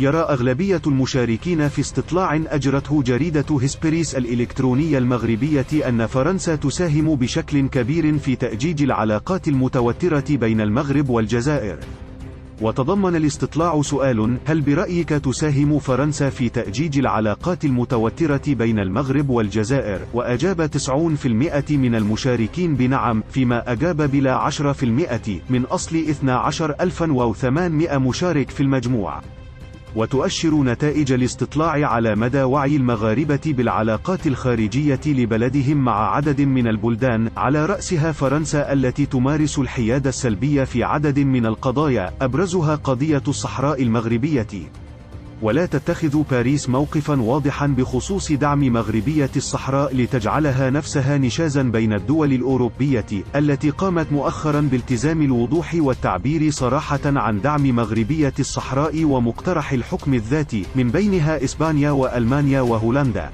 يرى أغلبية المشاركين في استطلاع أجرته جريدة هسبريس الإلكترونية المغربية أن فرنسا تساهم بشكل كبير في تأجيج العلاقات المتوترة بين المغرب والجزائر. وتضمن الاستطلاع سؤال: هل برأيك تساهم فرنسا في تأجيج العلاقات المتوترة بين المغرب والجزائر؟ وأجاب 90% من المشاركين بنعم، فيما أجاب بلا 10% من أصل 12,800 مشارك في المجموع. وتؤشر نتائج الاستطلاع على مدى وعي المغاربة بالعلاقات الخارجية لبلدهم مع عدد من البلدان، على رأسها فرنسا التي تمارس الحياد السلبي في عدد من القضايا، أبرزها قضية الصحراء المغربية. ولا تتخذ باريس موقفا واضحا بخصوص دعم مغربية الصحراء لتجعلها نفسها نشازا بين الدول الأوروبية، التي قامت مؤخرا بالتزام الوضوح والتعبير صراحة عن دعم مغربية الصحراء ومقترح الحكم الذاتي، من بينها إسبانيا وألمانيا وهولندا.